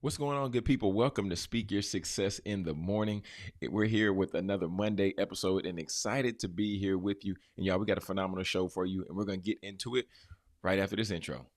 What's going on, good people? Welcome to Speak Your Success in the Morning. We're here with another Monday episode and excited to be here with you. And y'all, we got a phenomenal show for you, and we're going to get into it right after this intro.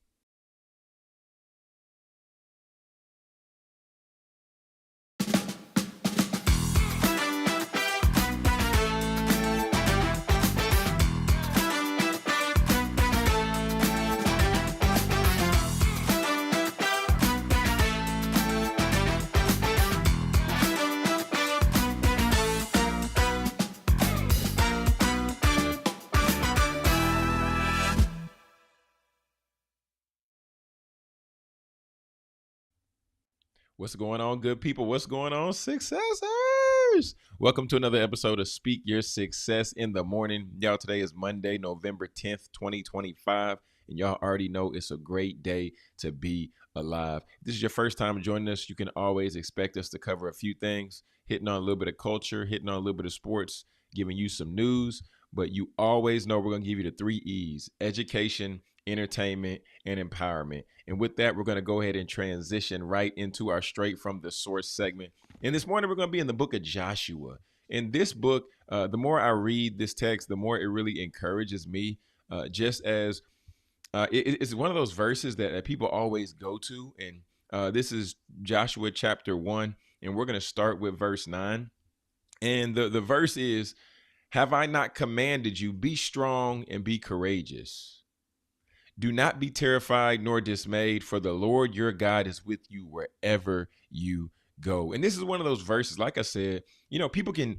What's going on, good people? What's going on, successors? Welcome to another episode of Speak Your Success in the Morning. Y'all, today is Monday, November 10th, 2025. And y'all already know it's a great day to be alive. If this is your first time joining us, you can always expect us to cover a few things, hitting on a little bit of culture, hitting on a little bit of sports, giving you some news. But you always know we're going to give you the 3 E's: education, entertainment, and empowerment. And with that, we're going to go ahead and transition right into our Straight from the Source segment. And this morning, we're going to be in the book of Joshua. In this book, the more I read this text, the more it really encourages me, just as it's one of those verses that people always go to. And this is Joshua chapter 1, and we're going to start with verse 9. And the verse is, "Have I not commanded you, be strong and be courageous? Do not be terrified nor dismayed, for the Lord your God is with you wherever you go." And this is one of those verses, like I said, people can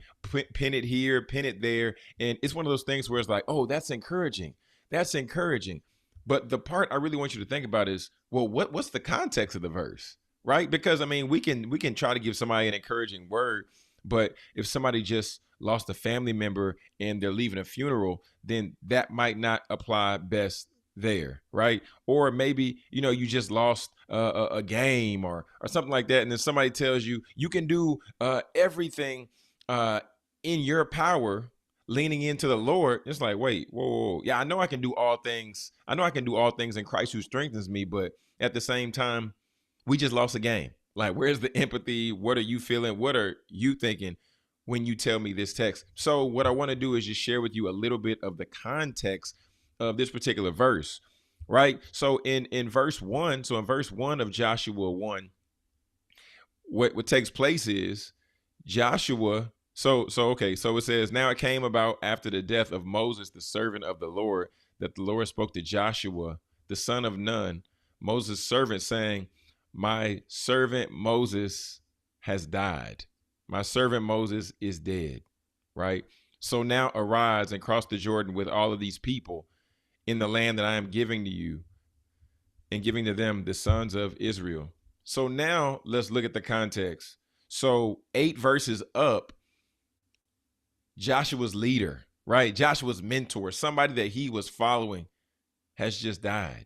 pin it here, pin it there. And it's one of those things where it's like, oh, that's encouraging. That's encouraging. But the part I really want you to think about is, well, what's the context of the verse, right? Because, I mean, we can try to give somebody an encouraging word, but if somebody just lost a family member and they're leaving a funeral, then that might not apply best there, right? Or maybe you just lost a game or something like that, and then somebody tells you you can do everything in your power, leaning into the Lord. It's like, wait, whoa, yeah, I know I can do all things. I know I can do all things in Christ who strengthens me, but at the same time, we just lost a game. Like, where's the empathy? What are you feeling? What are you thinking when you tell me this text? So what I want to do is just share with you a little bit of the context of this particular verse, right? So in verse 1, in verse 1 of Joshua 1, what takes place is Joshua. So it says, "Now it came about after the death of Moses, the servant of the Lord, that the Lord spoke to Joshua, the son of Nun, Moses' servant, saying, my servant Moses has died. My servant Moses is dead," right? "So now arise and cross the Jordan with all of these people in the land that I am giving to you, and giving to them, the sons of Israel." So now let's look at the context. So 8 verses up, Joshua's leader, right? Joshua's mentor, somebody that he was following, has just died.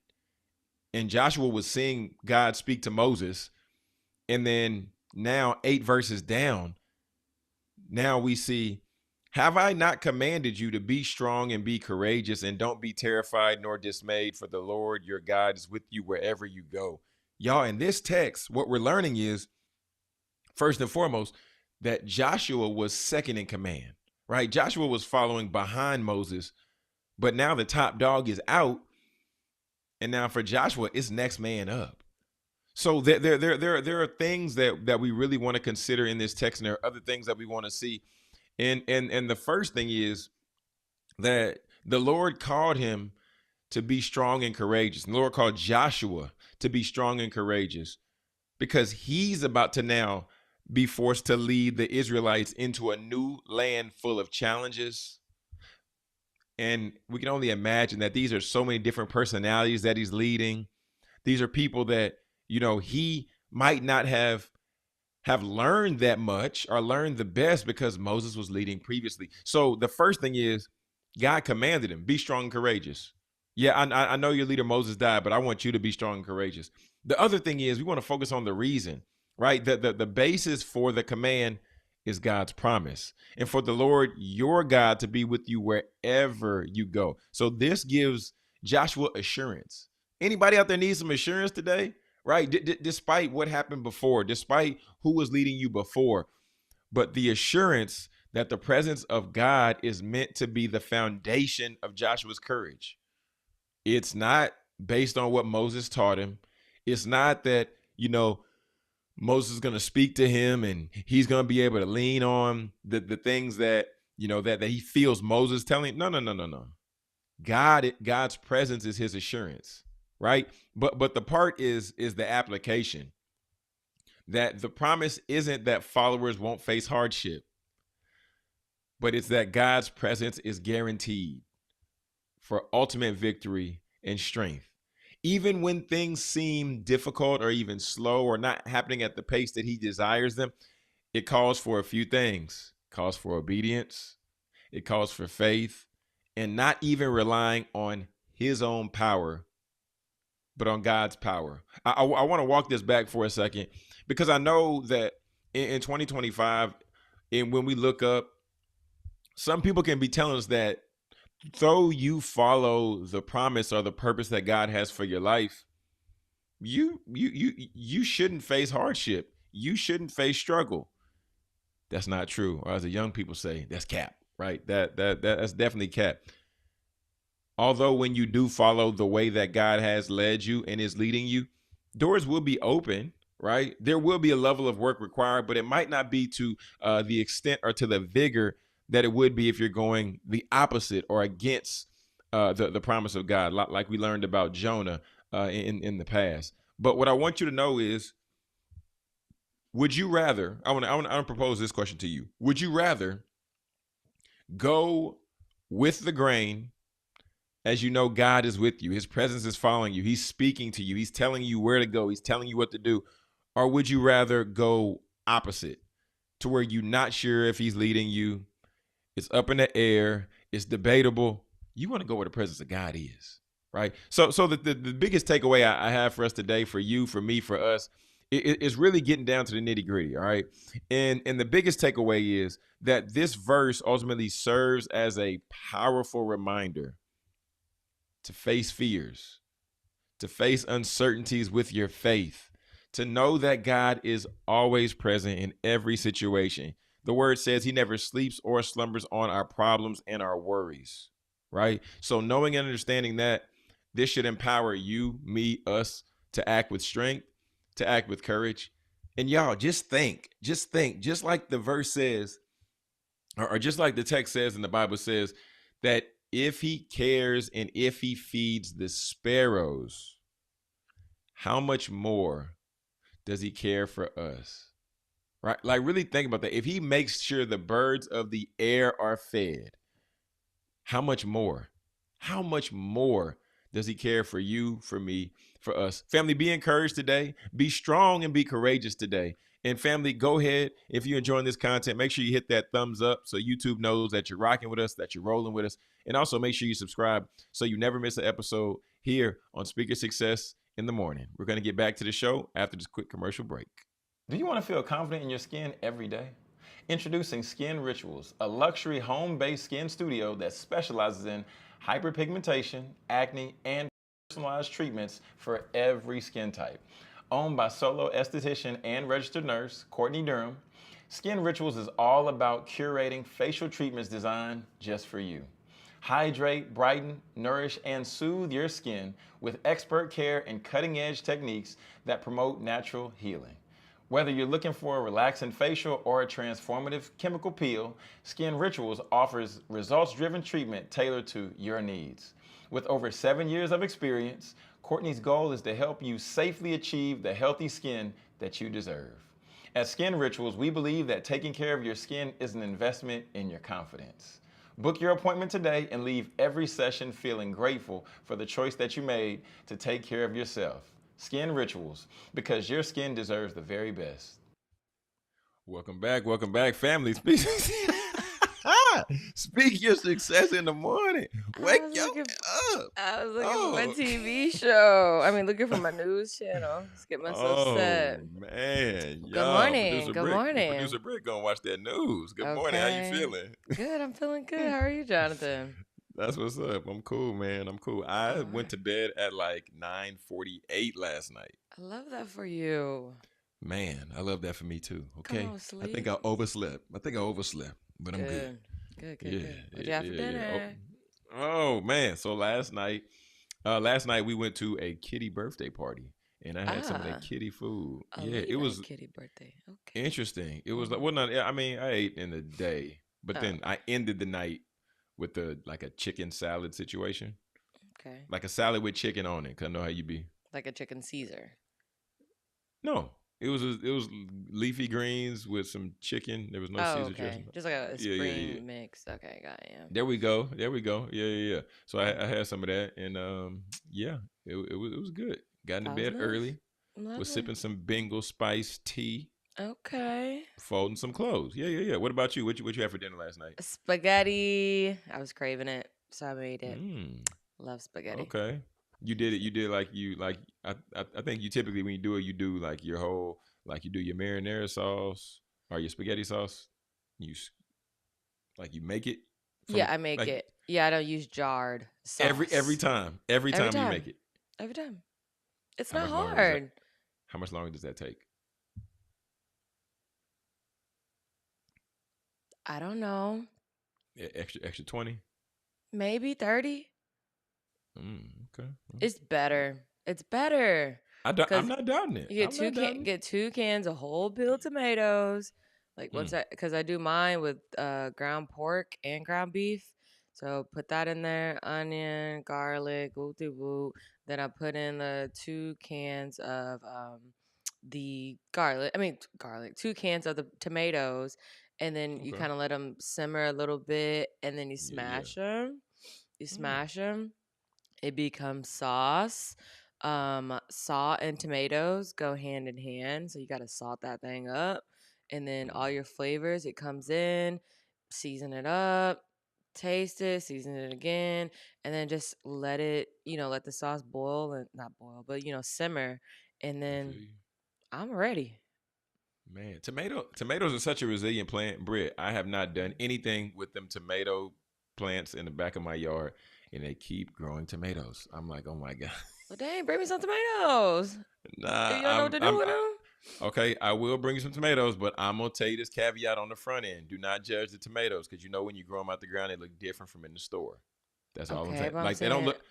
And Joshua was seeing God speak to Moses. And then now 8 verses down, now we see, "Have I not commanded you to be strong and be courageous, and don't be terrified nor dismayed, for the Lord your God is with you wherever you go." Y'all, in this text, what we're learning is, first and foremost, that Joshua was second in command, right? Joshua was following behind Moses, but now the top dog is out. And now for Joshua, it's next man up. So there are things that we really want to consider in this text, and there are other things that we want to see. And the first thing is that the Lord called him to be strong and courageous. And the Lord called Joshua to be strong and courageous, because he's about to now be forced to lead the Israelites into a new land full of challenges. And we can only imagine that these are so many different personalities that he's leading. These are people that, he might not have learned that much or learned the best, because Moses was leading previously. So the first thing is, God commanded him, be strong and courageous. Yeah, I know your leader Moses died, but I want you to be strong and courageous. The other thing is, we want to focus on the reason, right? The basis for the command is God's promise, and for the Lord your God to be with you wherever you go. So this gives Joshua assurance. Anybody out there need some assurance today? right? Despite what happened before, despite who was leading you before, but the assurance that the presence of God is meant to be the foundation of Joshua's courage. It's not based on what Moses taught him. It's not that, Moses is going to speak to him and he's going to be able to lean on the things that, that he feels Moses telling him. No. God's presence is his assurance, right? But the part is the application, that the promise isn't that followers won't face hardship, but it's that God's presence is guaranteed for ultimate victory and strength. Even when things seem difficult or even slow or not happening at the pace that he desires them, it calls for a few things. It calls for obedience. It calls for faith, and not even relying on his own power, but on God's power. I want to walk this back for a second, because I know that in 2025, and when we look up, some people can be telling us that though you follow the promise or the purpose that God has for your life, you shouldn't face hardship. You shouldn't face struggle. That's not true. Or as the young people say, that's cap, right? That's definitely cap. Although when you do follow the way that God has led you and is leading you, doors will be open, right? There will be a level of work required, but it might not be to the extent or to the vigor that it would be if you're going the opposite or against the promise of God, like we learned about Jonah in the past. But what I want you to know is, would you rather, I want to propose this question to you. Would you rather go with the grain, as you know God is with you, his presence is following you, he's speaking to you, he's telling you where to go, he's telling you what to do? Or would you rather go opposite, to where you're not sure if he's leading you, it's up in the air, it's debatable? You want to go where the presence of God is, right? So the biggest takeaway I have for us today, for you, for me, for us, is really getting down to the nitty gritty, all right? And the biggest takeaway is that this verse ultimately serves as a powerful reminder to face fears, to face uncertainties with your faith, to know that God is always present in every situation. The word says he never sleeps or slumbers on our problems and our worries, right? So knowing and understanding that, this should empower you, me, us to act with strength, to act with courage. And y'all, just think, just like the verse says, or just like the text says in the Bible says, that if he cares and if he feeds the sparrows, how much more does he care for us? Right? Like, really think about that. If he makes sure the birds of the air are fed, how much more? How much more does he care for you, for me, for us? Family, be encouraged today. Be strong and be courageous today. And family, go ahead. If you're enjoying this content, make sure you hit that thumbs up so YouTube knows that you're rocking with us, that you're rolling with us. And also make sure you subscribe so you never miss an episode here on Speak Your Success in the Morning. We're going to get back to the show after this quick commercial break. Do you want to feel confident in your skin every day? Introducing Skin Rituals, a luxury home-based skin studio that specializes in hyperpigmentation, acne, and personalized treatments for every skin type. Owned by solo esthetician and registered nurse Courtney Durham, Skin Rituals is all about curating facial treatments designed just for you. Hydrate, brighten, nourish, and soothe your skin with expert care and cutting-edge techniques that promote natural healing. Whether you're looking for a relaxing facial or a transformative chemical peel, Skin Rituals offers results-driven treatment tailored to your needs. With over 7 years of experience, Courtney's goal is to help you safely achieve the healthy skin that you deserve. At Skin Rituals, we believe that taking care of your skin is an investment in your confidence. Book your appointment today and leave every session feeling grateful for the choice that you made to take care of yourself. Skin Rituals, because your skin deserves the very best. Welcome back, family. Speak your success in the morning. Wake up. I was looking for my TV show. I mean, looking for my news channel. Let's get myself set. Man. Good morning. Good morning. Producer Britt gonna watch that news. Good morning. How you feeling? Good. I'm feeling good. How are you, Jonathan? That's what's up. I'm cool, man. I'm cool. I went to bed at like 9:48 last night. I love that for you. Man, I love that for me too. Come Okay. on, I think sleep. I overslept. But I'm good. Good. Good, good, Yeah, good. What'd yeah, you have for yeah, yeah. Oh, dinner? oh man. So last night we went to a kitty birthday party and I had some of that Ah, kitty food. a Yeah, late it night was kitty birthday. Okay. interesting. It was like, Mm-hmm. well, not, I mean, I ate in the day, but Oh, then I ended the night with like a chicken salad situation, okay. like a salad with chicken on it. 'Cause I know how you be. Like a chicken Caesar. No, it was leafy greens with some chicken. There was no Oh, Caesar dressing. okay. Just like a Yeah, yeah, yeah. spring mix. Okay, got you. There we go. There we go. Yeah, yeah, yeah. So I Mm. had some of that, and yeah, it was good. Got into That was bed nice. early. Was Lovely. sipping some Bengal spice tea, Okay. folding some clothes. Yeah, yeah, yeah. What about you? What you had for dinner last night? Spaghetti. I was craving it, so I made it. Mm, Love spaghetti. okay. You did it. You did like you like. I think you typically when you do like your whole like you do your marinara sauce or your spaghetti sauce. You like you make it Yeah, from I make like it. Yeah, I don't use jarred every sauce. time Every you make time. it. Every time. It's How not much longer does that? hard. How much longer does that take? I don't know. Extra 20. Maybe 30. Okay. It's better. It's better. I'm Cause not doubting it. you I'm not doubting it. get 2 cans of whole peeled tomatoes. Like Mm, cause I do mine with ground pork and ground beef. So put that in there, onion, garlic, woo de woo. Then I put in the 2 cans of the garlic. I mean garlic. 2 cans of the tomatoes, and then you okay. kind of let them simmer a little bit, and then you Yeah, yeah. smash them. You Mm, smash them, it becomes sauce. Salt and tomatoes go hand in hand, so you got to salt that thing up, and then all mm, your flavors. It comes in, season it up, taste it, season it again, and then just let it, let the sauce boil and not boil, but simmer, and I feel then you. I'm ready. Man, tomatoes are such a resilient plant, Britt. I have not done anything with them tomato plants in the back of my yard, and they keep growing tomatoes. I'm like, oh my god. Well, dang, bring me some tomatoes. If Nah, you don't know what to do with them. okay. I will bring you some tomatoes, but I'm gonna tell you this caveat on the front end: do not judge the tomatoes because you know when you grow them out the ground, they look different from in the store. That's all I'm Okay, saying. but I'm Like they don't saying, look.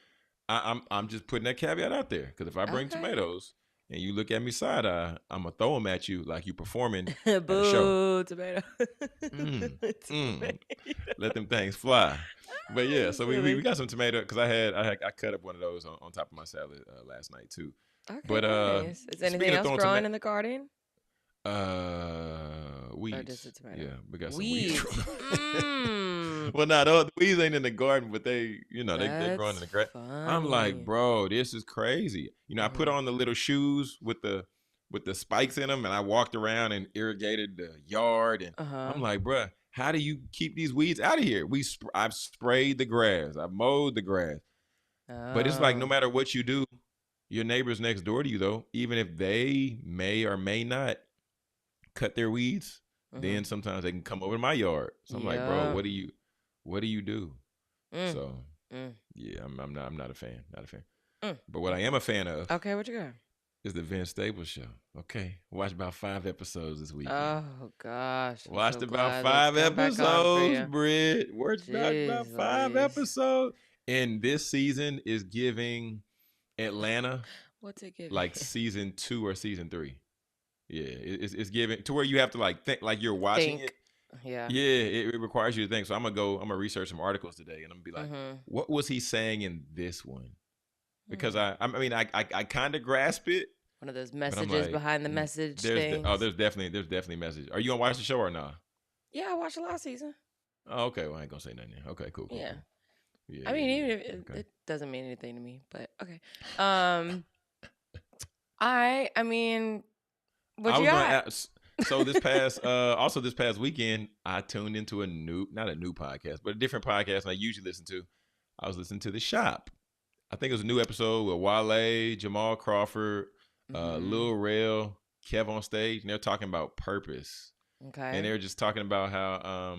I'm just putting that caveat out there because if I bring okay. tomatoes and you look at me side eye, I'm gonna throw them at you like you performing at a show. Boo, tomato. Mm, Tomato. mm. Let them things fly. But yeah, Ah, so we silly. got some tomato because I cut up one of those on top of my salad last night too. Okay, But nice. Is anything speaking of else throwing growing tomato, in the garden? Or just weeds. a tomato? Yeah, we got some weeds Weeds. growing. Mmm. Well, no, the weeds ain't in the garden, but they growing in That's the grass. I'm like, funny. bro, this is crazy. I put Mm-hmm. on the little shoes with the spikes in them, and I walked around and irrigated the yard, and Uh-huh. I'm like, bro, how do you keep these weeds out of here? I've sprayed the grass, I've mowed the grass, but it's like no Oh. matter what you do, your neighbors next door to you, though, even if they may or may not cut their weeds, Mm-hmm. then sometimes they can come over to my yard. So I'm like, bro, Yeah. what do you do? Mm. So Mm. yeah, I'm not a fan, not a fan. Mm. But what I Mm. am a fan of Okay, what you got? is the Vince Staples show. Okay, watched about 5 episodes this weekend. Oh gosh, I'm Watched so about glad that's five come back on for episodes, you. Britt. Watched about Jeez five Louise. episodes, and this season is giving Atlanta What's it giving? like season 2 or season 3. Yeah, it's giving to where you have to like think like you're watching it. Think. Yeah. Yeah, it requires you to think. So I'm gonna research some articles today, and I'm gonna be like, Mm-hmm. what was he saying in this one? Because Hmm. I kind of grasp it, One of those but I'm messages like, behind the message oh, things. there's definitely message. Are you gonna watch the show or not? Yeah, I watched the last season. Oh, okay, well I ain't gonna say nothing. Okay, cool, cool, Yeah. cool. Yeah, I yeah, mean, even if yeah. Okay. it doesn't mean anything to me, but okay. Um, I mean, what I you was gonna got? ask. So this past weekend, I tuned into not a new podcast, but a different podcast than I usually listen to. I was listening to The Shop. I think it was a new episode with Wale, Jamal Crawford, Mm-hmm. Lil Rel, Kev on stage, and they're talking about purpose. And Okay. they're just talking about how,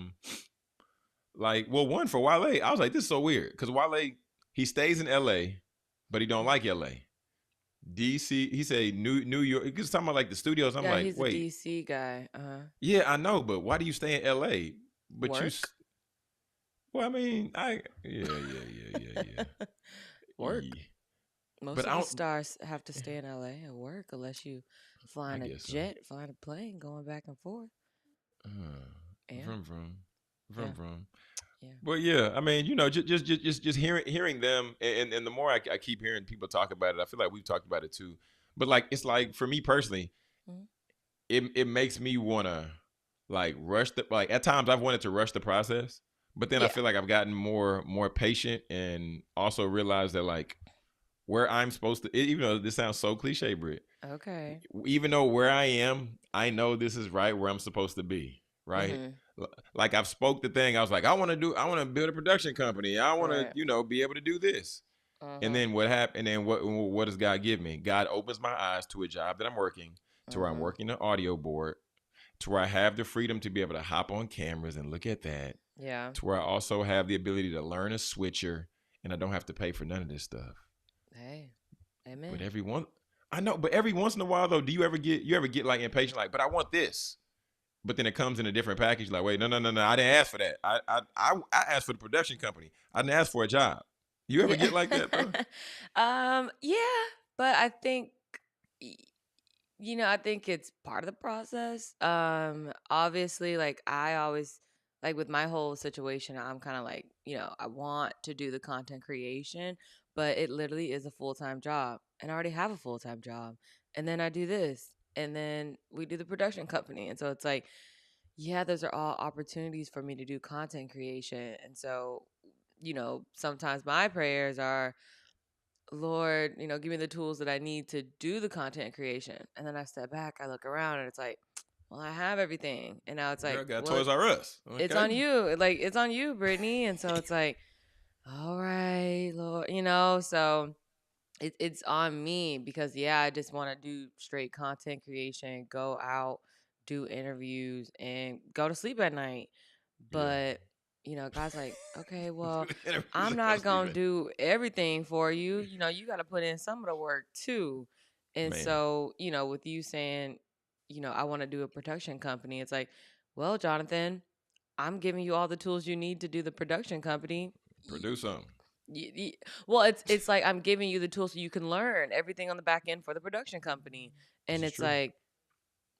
one for Wale, I was like, this is so weird because Wale he stays in LA, but he don't like LA. DC. He said New York. He was talking about like the studios. I'm Yeah, like, he's a wait, DC guy. yeah, I know, but why do you stay in LA? But you, Work. well, I mean, yeah. Work. Yeah. Most But of I the don't. stars have to stay in LA and work unless you I flying a guess so. jet, flying a plane, going back and forth. Yeah, Vroom vroom, vroom yeah, vroom. yeah, But yeah, I mean, just hearing them, and the more I keep hearing people talk about it, I feel like we've talked about it too. But like, it's like for me personally, mm-hmm. it makes me wanna like rush the like at times I've wanted to rush the process, but then I Yeah. feel like I've gotten more patient and also realized that like where I'm supposed to, even though this sounds so cliche, Britt, Okay. even though where I am, I know this is right where I'm supposed to be, right? Mm-hmm. Like I've spoke the thing. I was like, I want to build a production company. I want to, Right. be able to do this. And Mm-hmm. then what happened? And then what does God give me? God opens my eyes to a job that I'm working, to where I'm Mm-hmm. working an audio board, to where I have the freedom to be able to hop on cameras and look at that, Yeah. to where I also have the ability to learn a switcher, and I don't have to pay for none of this stuff. Hey. But Amen. every one, I know, but every once in a while though, do you ever get like impatient, like, but I want this, but then it comes in a different package. Like, wait, no, I didn't ask for that. I asked for the production company. I didn't ask for a job. You ever Yeah. get like that though? Yeah, but I think y- I think it's part of the process. Obviously, like I always like with my whole situation, I'm kind of like, I want to do the content creation, but it literally is a full-time job. And I already have a full-time job. And then I do this, and then we do the production company. And so it's like, yeah, those are all opportunities for me to do content creation. And so, sometimes my prayers are, Lord, give me the tools that I need to do the content creation. And then I step back, I look around, and it's like, well, I have everything. And now it's like, Girl got well, Toys R Us. it's Okay. on you. Like, it's on you, Brittany. And so it's like, all right, Lord, so it's on me because, yeah, I just want to do straight content creation, go out, do interviews, and go to sleep at night. Yeah. But, God's like, okay, well, Interviews I'm and go not going to sleeping. do everything for you. You got to put in some of the work too. And Man, so, with you saying, I want to do a production company, it's like, well, Jonathan, I'm giving you all the tools you need to do the production company. produce something. Well, it's like I'm giving you the tools so you can learn everything on the back end for the production company. This And is it's true. like,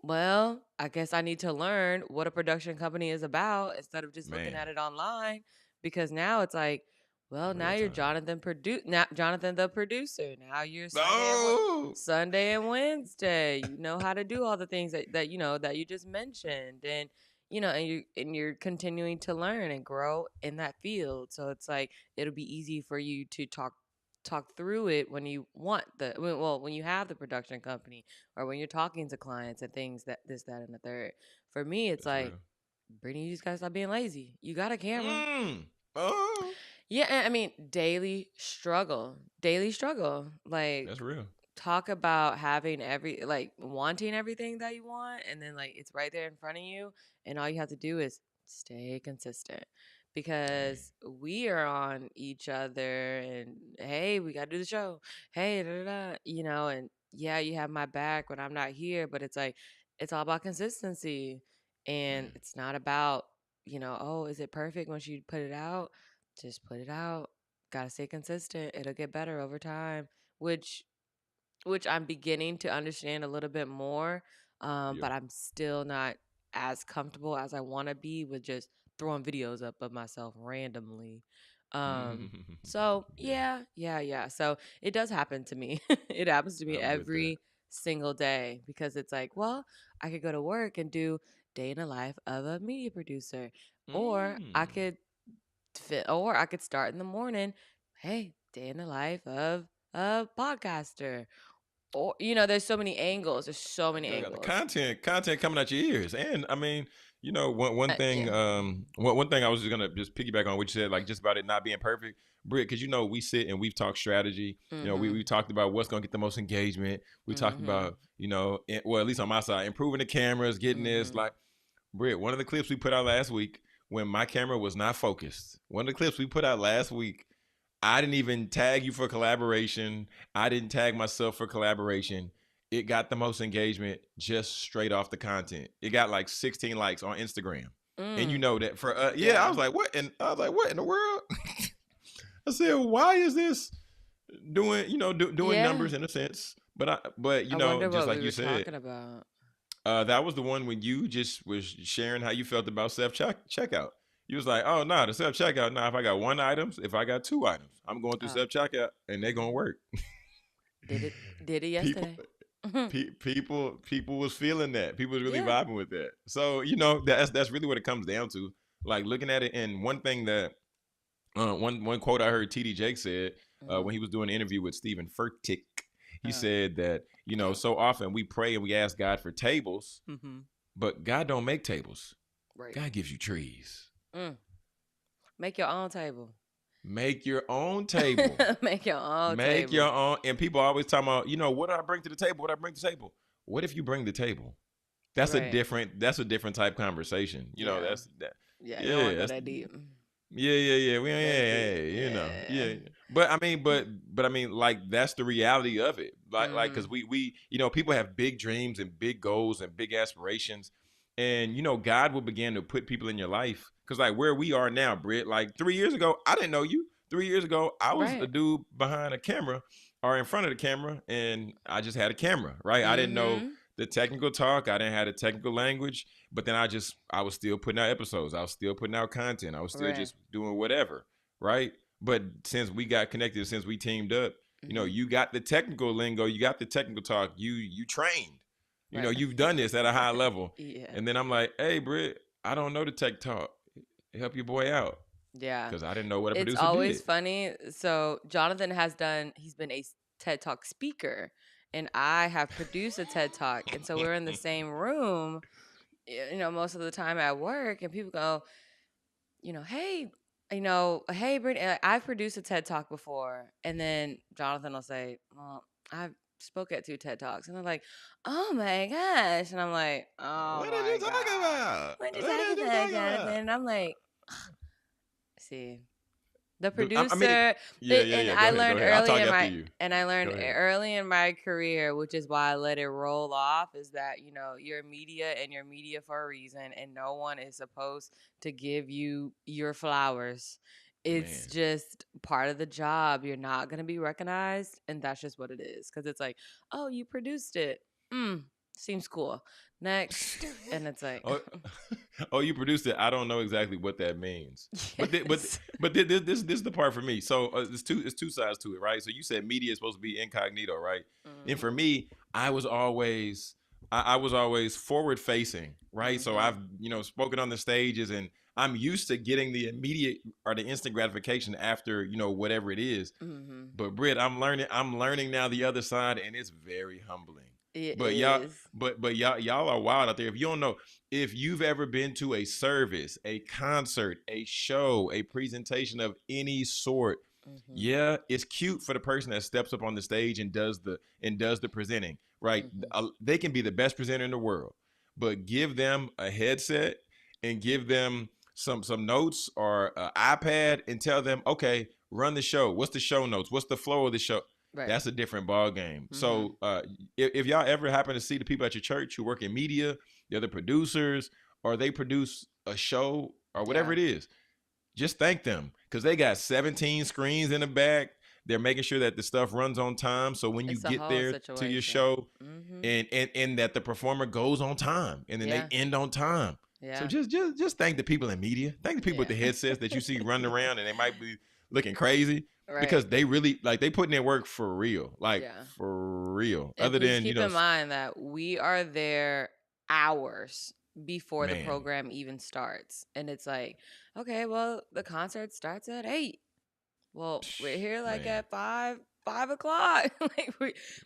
well, I guess I need to learn what a production company is about instead of just looking Man, at it online, because now it's like, well, now real you're time. Jonathan the producer. Now you're Oh, Sunday and Wednesday. You know how to do all the things that you just mentioned, and and you're continuing to learn and grow in that field. So it's like it'll be easy for you to talk through it when you when you have the production company, or when you're talking to clients and things, that this, that, and the third. For me, it's that's like, real. Brittany, you just gotta stop being lazy. You got a camera. Mm. Oh, Yeah, and I mean, daily struggle. that's Like, real. talk about having wanting everything that you want, and then like it's right there in front of you, and all you have to do is stay consistent, Hey, because we are on each other, and hey, we gotta do the show. Hey, da, da, da, and yeah, you have my back when I'm not here, but it's like it's all about consistency, and man, it's not about, oh, is it perfect when you put it out? Just put it out. Gotta stay consistent. It'll get better over time, which I'm beginning to understand a little bit more. yeah. But I'm still not as comfortable as I want to be with just throwing videos up of myself randomly. So Yeah, yeah. So it does happen to me. It happens to me I'm with that. every single day, because it's like, well, I could go to work and do day in the life of a media producer, or I Mm. could or I could start in the morning. Hey, day in the life of a podcaster. Or, there's so many angles. There's so many Girl got the angles. content coming out your ears, and I mean, one thing, Yeah. one thing I was just gonna just piggyback on what you said, like just about it not being perfect, Britt, because we sit and we've talked strategy. We Mhm. talked about what's gonna get the most engagement. We talked Mhm. about well, at least on my side, improving the cameras, getting this. Mhm. Like, Britt, one of the clips we put out last week when my camera was not focused. One of the clips we put out last week, I didn't even tag you for collaboration. I didn't tag myself for collaboration. It got the most engagement just straight off the content. It got like 16 likes on Instagram. And you Mm. know that for yeah, I Yeah. was like, what? And I was like, what in the world? I said, why is this doing, doing Yeah. numbers in a sense? But I wonder just what like we you were said, talking about. that was the one when you just was sharing how you felt about self checkout. You was like, oh no, the self checkout. Now, if I got one item, if I got two items, I'm going through Oh, self checkout, and they're gonna work. did it? Did it people, yesterday? people was feeling that. People was really Yeah. vibing with that. So that's really what it comes down to. Like looking at it, and one thing that one quote I heard TD Jake said Mm-hmm. when he was doing an interview with Stephen Furtick. He Oh. said that so often we pray and we ask God for tables, Mm-hmm. but God don't make tables. Right. God gives you trees. Mm. Make your own table. Make your own table. Make your own Make your table. own. And people always talking about, what do I bring to the table? What do I bring to the table? What if you bring the table? That's a Right. different. That's a different type conversation. Yeah. That's that. Yeah. You don't want Yeah, to go that's that deep. yeah. We That's yeah, deep. Yeah. yeah. But I mean, but I mean, like that's the reality of it. Like, Mm-hmm. because we people have big dreams and big goals and big aspirations, and God will begin to put people in your life. Because like where we are now, Britt, like 3 years ago, I didn't know you. 3 years ago, I was a Right. dude behind a camera or in front of the camera, and I just had a camera, right? I didn't know Mm-hmm. the technical talk. I didn't have the technical language. But then I was still putting out episodes. I was still putting out content. I was still Right. just doing whatever, right? But since we got connected, since we teamed up, Mm-hmm. you got the technical lingo, you got the technical talk, you trained, Right. you've done this at a high level. Yeah. And then I'm like, hey, Britt, I don't know the tech talk. Help your boy out Yeah. because I didn't know what a It's producer always did. funny. So Jonathan he's been a TED Talk speaker, and I have produced a TED Talk. And so we're in the same room, most of the time at work, and people go, hey, hey, Brittany, I've produced a TED Talk before. And then Jonathan will say, well, I've spoke at 2 TED Talks. And I'm like, oh my gosh. And I'm like, oh What did you my talk God. about? What you What talking did you about, talk Jonathan? about? And I'm like, see, the I mean, producer, and yeah. Go ahead, go ahead. I'll talk after you. I Go learned ahead. early in my career, which is why I let it roll off, is that you're media and you're media for a reason, and no one is supposed to give you your flowers. It's Man. just part of the job. You're not gonna be recognized, and that's just what it is. Because it's like, oh, you produced it. Seems cool. Next, and it's like, oh, oh, you produced it. I don't know exactly what that means, but yes. this is the part for me. So it's two sides to it, right? So you said media is supposed to be incognito, right? And for Mhm. me, I was always forward facing, right? So I've Mhm. spoken on the stages, and I'm used to getting the immediate or the instant gratification after whatever it is. Mhm. But Britt, I'm learning now the other side, and it's very humbling. It But y'all, is. y'all are wild out there. If you don't know, if you've ever been to a service, a concert, a show, a presentation of any sort, Mhm. yeah, it's cute for the person that steps up on the stage and does the presenting, right? Mhm. They can be the best presenter in the world, but give them a headset and give them some notes or an iPad and tell them, okay, run the show. What's the show notes? What's the flow of the show? Right. That's a different ball game. Mhm. So if y'all ever happen to see the people at your church who work in media, they're the producers, or they produce a show or whatever Yeah. it is, just thank them because they got 17 screens in the back. They're making sure that the stuff runs on time. So when you It's a get whole there to your situation. show, Mhm. and that the performer goes on time and then they Yeah. end on time. So Yeah. just thank the people in media. Thank the people with Yeah. the headsets that you see running around and they might be looking crazy Right. because they really like they putting in work for real. Like Yeah. for real. And Other please than, keep in mind that we are there hours before the man. program even starts. And it's like, okay, well, the concert starts at 8. Well, we're here like Man. at 5 o'clock. Like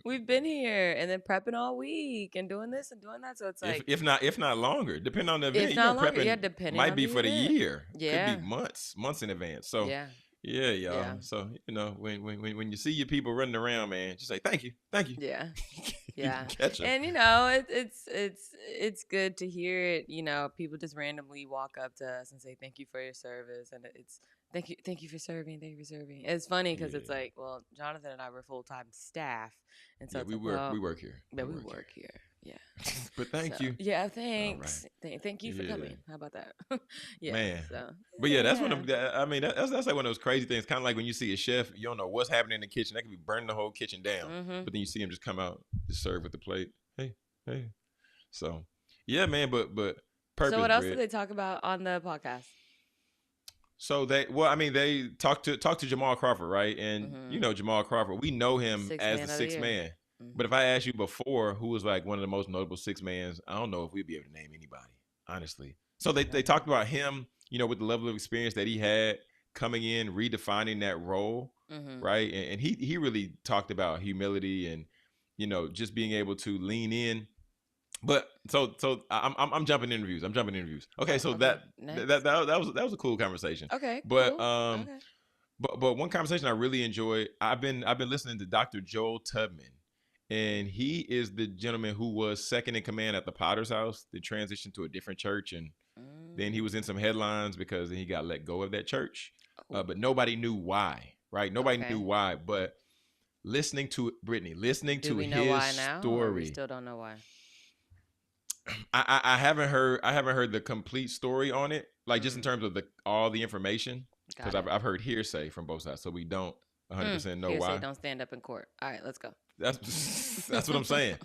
we've been here and then prepping all week and doing this and doing that. So it's like, If not longer, depending on the event, if not longer, yeah, prepping depending might on be the for the event. year. Could be Yeah. months in advance. So Yeah. yeah, y'all. Yeah. So when you see your people running around, man, just say thank you. Yeah. You can Yeah. catch them. And it's good to hear it, people just randomly walk up to us and say thank you for your service, and thank you for serving. Thank you for serving. It's funny because it's Yeah. like, well, Jonathan and I were full-time staff, and so Yeah, it's like, well, we work here. yeah, we work here. Yeah. But So thank you. yeah, All right. thanks. Thank you for Yeah. coming. How about that? Yeah. Man. So But yeah, that's one yeah. of I mean that's like one of those crazy things. Kind of like when you see a chef, you don't know what's happening in the kitchen. That could be burning the whole kitchen down. Mm-hmm. But then you see him just come out, just serve with the plate. Hey, hey. So yeah, man. But So purpose, what else did Britt. they talk about on the podcast? So they talked to Jamal Crawford, right? And you Mm-hmm. know Jamal Crawford, we know him Six as man the of the sixth year. man. But if Mm-hmm. I asked you before who was like one of the most notable six mans, I don't know if we'd be able to name anybody, honestly. So they talked about him, you know, with the level of experience that he had coming in, redefining that role, Mm-hmm. right? And he really talked about humility and you know just being able to lean in. But I'm jumping interviews. I'm jumping interviews. Okay, Oh, so okay. Next. that was a cool conversation. Okay. But Cool. Okay. but one conversation I really enjoyed. I've been listening to Dr. Joel Tubman, and he is the gentleman who was second in command at the Potter's House. That transitioned to a different church, and then he was in Mm. some headlines because he got let go of that church. Oh. But nobody knew why, right? Nobody knew Okay. why. But listening to Brittany, listening Do to we know his why now, or we story, still don't know why? I haven't heard the complete story on it, like just in Mm. terms of the all the information, because Got it. I've heard hearsay from both sides, so we don't 100% know Hearsay why. don't stand up in court. All right, let's go. That's what I'm saying.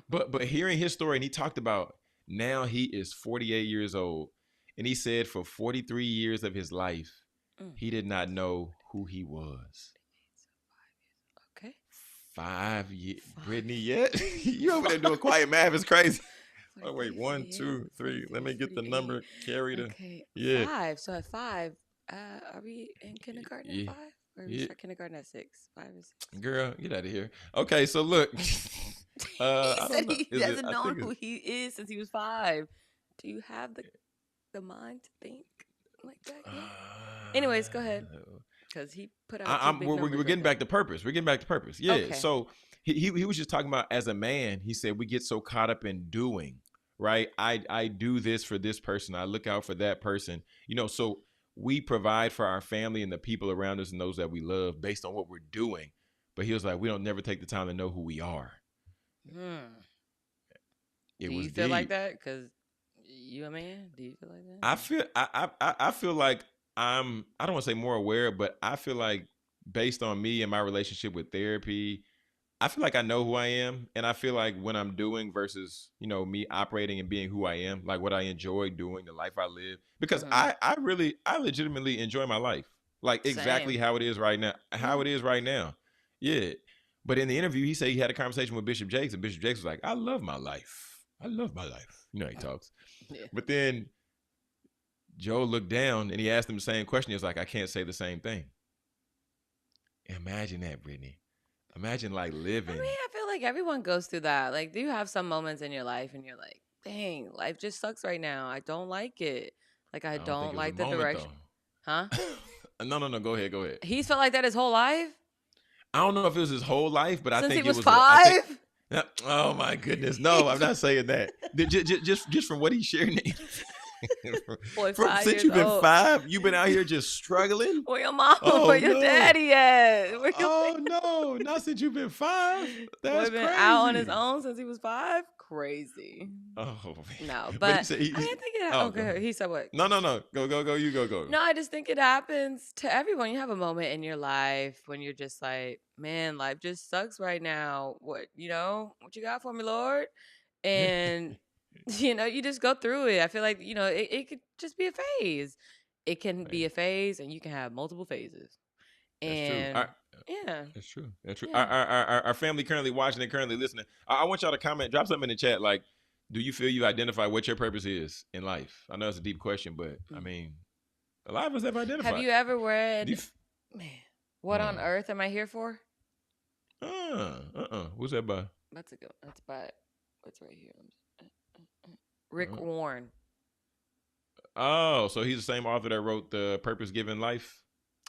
But hearing his story, and he talked about now he is 48 years old, and he said for 43 years of his life, Mm. he did not know who he was. Okay. 5 years, Brittany. 5. Yet you over there doing quiet math is crazy. Oh wait, 43, 1, 48, 2, 3. Let 43, me get the 48. number. Carry the Okay, yeah. 5. So at 5, are we in kindergarten at Yeah. 5? Or we Yeah. start kindergarten at 6? 5 or 6? Girl, get out of here. Okay, so look. He I don't said know. he Is it hasn't I known think who it's he is since he was 5. Do you have the mind to think like that yet? Anyways, go ahead. Because he put out 2 I'm big numbers we're right getting there. back to purpose. We're getting back to purpose. Yeah. Okay. So he was just talking about as a man, he said we get so caught up in doing, right? I do this for this person. I look out for that person. You know, so we provide for our family and the people around us and those that we love based on what we're doing. But he was like, we don't never take the time to know who we are. Hmm. It Do was you feel like deep. that? Because you a man? Do you feel like that? I feel like I don't want to say more aware, but I feel like based on me and my relationship with therapy, I feel like I know who I am, and I feel like when I'm doing versus you know me operating and being who I am, like what I enjoy doing, the life I live, because Mm-hmm. I legitimately enjoy my life, like exactly Same. how it is right now, how Yeah. it is right now, yeah. But in the interview, he said he had a conversation with Bishop Jakes, and Bishop Jakes was like, "I love my life. I love my life." You know, how he talks. Yeah. But then Joe looked down and he asked him the same question. He was like, I can't say the same thing. Imagine that, Brittany. Imagine like I mean, living. I feel like everyone goes through that. Like, do you have some moments in your life and you're like, dang, life just sucks right now. I don't like it. Like, I I don't think don't it was a like the moment direction. though. Huh? No. Go ahead. Go ahead. He's felt like that his whole life? I don't know if it was his whole life, but I Since he think it was was a. I think. 5? Oh my goodness! No, I'm not saying that. Just from what he shared. Boy, From 5 since years you've been old. 5, you've been out here just struggling. Where your mom? Oh Where your no! daddy at? Where your Oh no! Not since you've been 5. boy That's been out on his crazy. own since he was 5? Crazy. Oh man! No, But he but said I mean, I think it. oh, go Okay, ahead. he said what? No. Go. You go. No, I just think it happens to everyone. You have a moment in your life when you're just like, man, life just sucks right now. What what you got for me, Lord? And you just go through it. I feel like it could just be a phase. It can be Man, a phase, and you can have multiple phases. that's true. And yeah, That's true. That's true. yeah. Our family currently watching and currently listening. I want y'all to comment, drop something in the chat. Like, do you feel you identify what your purpose is in life? I know it's a deep question, but I Mm. mean, a lot of us have Have identified. you ever Do you? read, man? What on Uh, earth am I here for? Who's that by? That's a good. That's by. What's right here? Rick Uh, Warren. oh, so he's the same author that wrote the Purpose Given Life.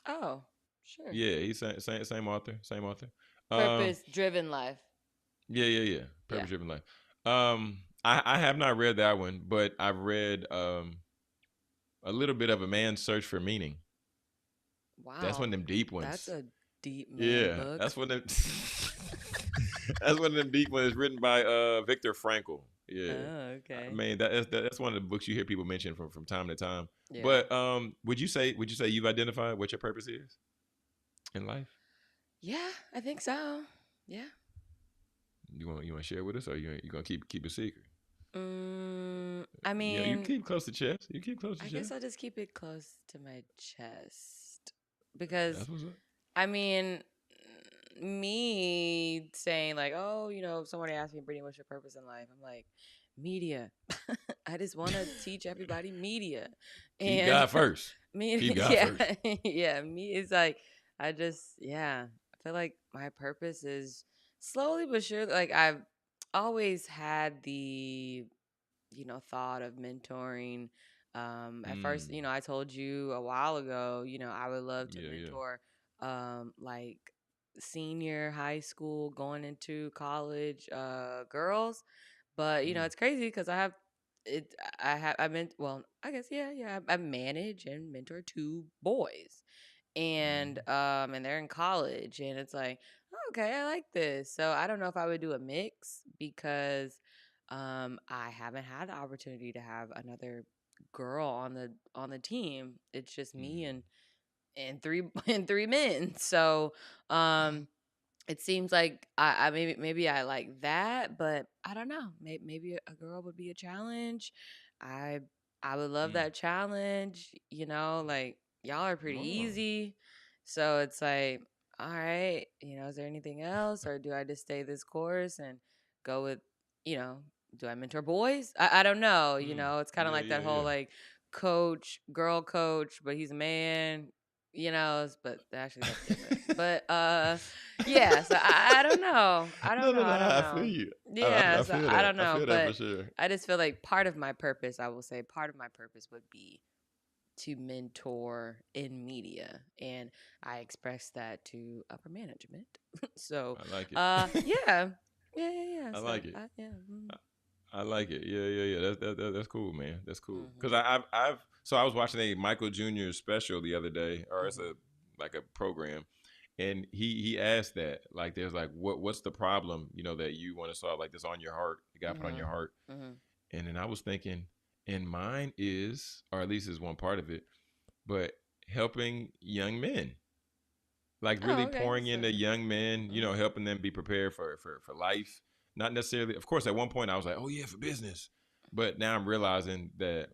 Oh, sure. Yeah, he's same author. Same author. Um, Purpose driven life. yeah. Yeah. Purpose Driven Life. I have not read that one, but I've read a little bit of A Man's Search for Meaning. That's one Wow. of them deep That's ones. a deep man Yeah, book. that's one of them. That's one of them deep ones written by Viktor Frankl. Yeah, Oh, I okay. mean that's one of the books you hear people mention from time to time. Yeah. But would you say you've identified what your purpose is in life? Yeah, I think so. Yeah. You want to share with us, or you gonna keep a secret? I You mean, keep close to chest. You keep close to I guess chest. I'll just keep it close to my chest because That's what's up. I mean, me saying like, oh, if somebody asks me, Brittany, what's your purpose in life? I'm like, media. I just want to teach everybody media, Keep and God first. me, Keep God yeah, first. yeah. Me, it's like I just, yeah. I feel like my purpose is slowly but surely. Like I've always had the thought of mentoring. At first, Mm. I told you a while ago, I would love to Yeah, yeah. mentor like senior high school going into college girls. But Mm. it's crazy because it I meant well, I guess yeah, I manage and mentor two boys, and Mm. they're in college, and it's like, okay, I like this. So I don't know if I would do a mix because I haven't had the opportunity to have another girl on the team. It's just me Mm. and three and three men. So it seems like I maybe I like that, but I don't know. Maybe a girl would be a challenge. I I would love Mm. that challenge. Like y'all are pretty Oh. easy, so it's like, all right. Is there anything else, or do I just stay this course and go with, you know, do I mentor boys? I don't know. Mm. It's kind of Yeah, like yeah, that whole yeah. like girl coach, but he's a man. But actually that's different. But yeah, so I don't know. I don't No, know. no, no. I don't I feel know. you. Yeah, I so feel I that. don't I know. feel that for But sure. I just feel like part of my purpose, I will say, part of my purpose would be to mentor in media. And I express that to upper management. So I like it. yeah. Yeah. I So like it. yeah. I like it. Yeah, yeah, yeah. That's cool, man. That's cool. Cause Mm-hmm. so I was watching a Michael Jr. special the other day, or it's Mm-hmm. a like a program, and he asked that like there's like what's the problem that you want to solve, like this on your heart, you got put on your heart. Mm-hmm. Mm-hmm. And then I was thinking, and mine is, or at least is one part of it, but helping young men, like really Oh, okay. pouring So into young men, mm-hmm. helping them be prepared for life. Not necessarily, of course, at one point I was like, oh yeah, for business. But now I'm realizing that,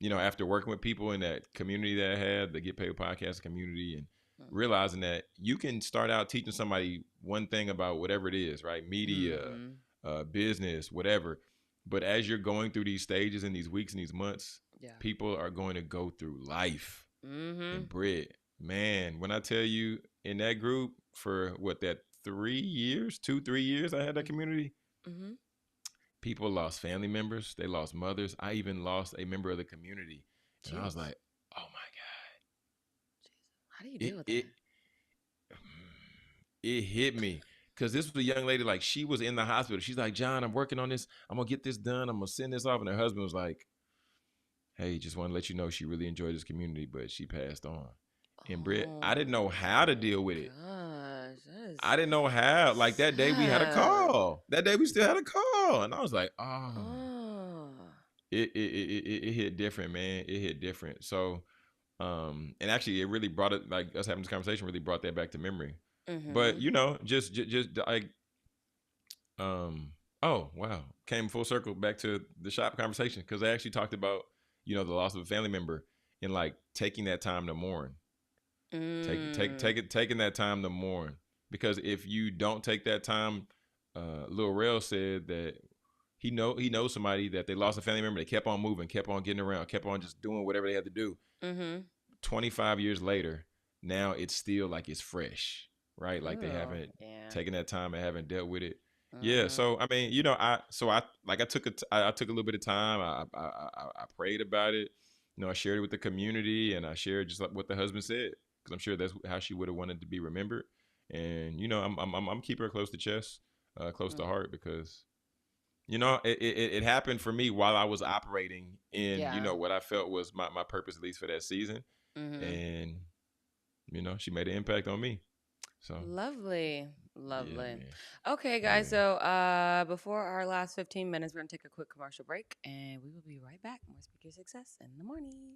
after working with people in that community that I had, the Get Paid Podcast community, and realizing that you can start out teaching somebody one thing about whatever it is, right? Media, Mm-hmm. business, whatever. But as you're going through these stages and these weeks and these months, Yeah. people are going to go through life. Mm-hmm. And Britt, man, when I tell you in that group for what, that 3 years, 2, 3 years I had that community, Mm-hmm. people lost family members, they lost mothers. I even lost a member of the community. And I was Jeez. like, oh my How do you God. deal with that? It hit me. Cause this was a young lady, like she was in the hospital. She's like, John, I'm working on this. I'm gonna get this done. I'm gonna send this off. And her husband was like, hey, just want to let you know she really enjoyed this community, but she passed on. And Britt, I didn't know Oh how to my deal with it. gosh, that is I didn't know how. Like that day we had a sad. call. That day we still had a call. And I was like, oh, Oh. it hit different, man. It hit different. So, and actually it really brought it, like us having this conversation really brought that back to memory. But Mm-hmm. just like, oh wow, came full circle back to the shop conversation. Cause I actually talked about, the loss of a family member and like taking that time to mourn. Taking that time to mourn, because if you don't take that time, Lil Rel said that he knows somebody that they lost a family member. They kept on moving, kept on getting around, kept on just doing whatever they had to do. Mm-hmm. 25 years later, now it's still like it's fresh, right? Like they Oh, haven't yeah. taken that time and haven't dealt with it. Yeah. Mm-hmm. So I mean, I took a little bit of time. I prayed about it. I shared it with the community, and I shared just like what the husband said, because I'm sure that's how she would have wanted to be remembered. And I'm keeping her close to chest, close to heart, because it happened for me while I was operating in Yeah. what I felt was my purpose, at least for that season. Mm-hmm. And She made an impact on me. So Lovely. yeah, Lovely. man. Okay, guys. Yeah. So before our last 15 minutes, we're going to take a quick commercial break and we will be right back. More Speak Your Success in the morning.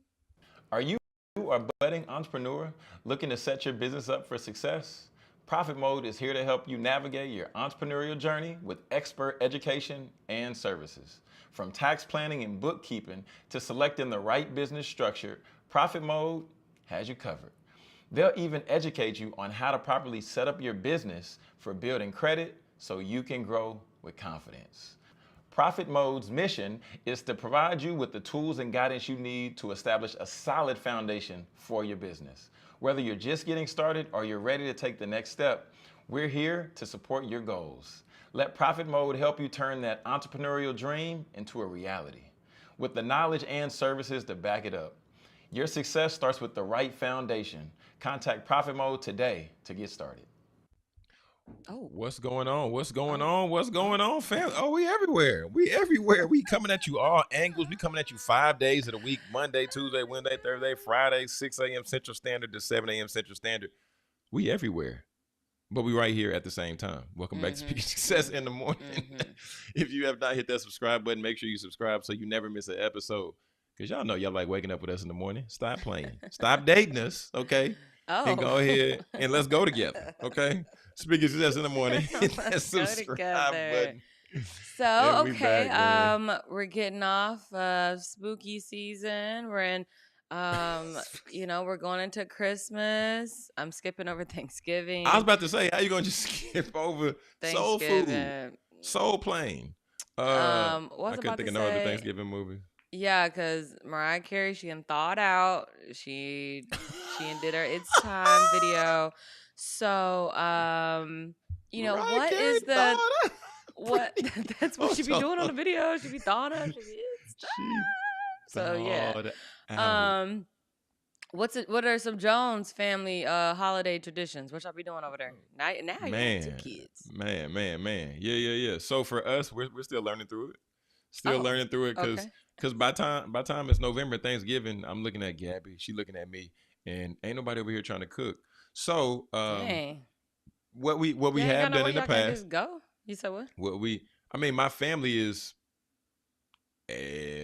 Are you a budding entrepreneur looking to set your business up for success? Profit Mode is here to help you navigate your entrepreneurial journey with expert education and services. From tax planning and bookkeeping to selecting the right business structure, Profit Mode has you covered. They'll even educate you on how to properly set up your business for building credit so you can grow with confidence. Profit Mode's mission is to provide you with the tools and guidance you need to establish a solid foundation for your business. Whether you're just getting started or you're ready to take the next step, we're here to support your goals. Let Profit Mode help you turn that entrepreneurial dream into a reality with the knowledge and services to back it up. Your success starts with the right foundation. Contact Profit Mode today to get started. Oh, What's going on? What's going oh, on? What's going on, fam? Oh, we everywhere. We everywhere. We coming at you all angles. We coming at you 5 days of the week: Monday, Tuesday, Wednesday, Thursday, Friday, 6 a.m. Central Standard to 7 a.m. Central Standard. We everywhere, but we right here at the same time. Welcome back to mm-hmm, Speaking Success in the mm-hmm, morning. mm-hmm. If you have not hit that subscribe button, make sure you subscribe so you never miss an episode. Because y'all know y'all like waking up with us in the morning. Stop playing. Stop dating us, okay? And Oh. go ahead and let's go together, okay? Speaking Success in the morning, hit that Let's go subscribe together. button. So, And we okay, back, man. we're getting off spooky season. We're in we're going into Christmas. I'm skipping over I was Thanksgiving. about to say, how you gonna just skip over soul food, Thanksgiving. soul plane? Was I couldn't about think to of no other say, Thanksgiving movie. yeah, because Mariah Carey, she done thawed out. She done did her It's Time video. So, Mariah what Carey is the thought that. what that's what she be doing on So the video. She be thawing up. She be It's Time. she So yeah. thawed out. Um, what are some Jones family holiday traditions? What y'all be doing over there? Now you got two Man, kids. man. Yeah. So for us, we're still learning through it. Still Oh, learning through it because okay. by time it's November Thanksgiving, I'm looking at Gabby, she looking at me, and ain't nobody over here trying to cook. So Dang. what we Y'all ain't got have done nowhere in the y'all can't past, just go. You said what? what we I mean my family is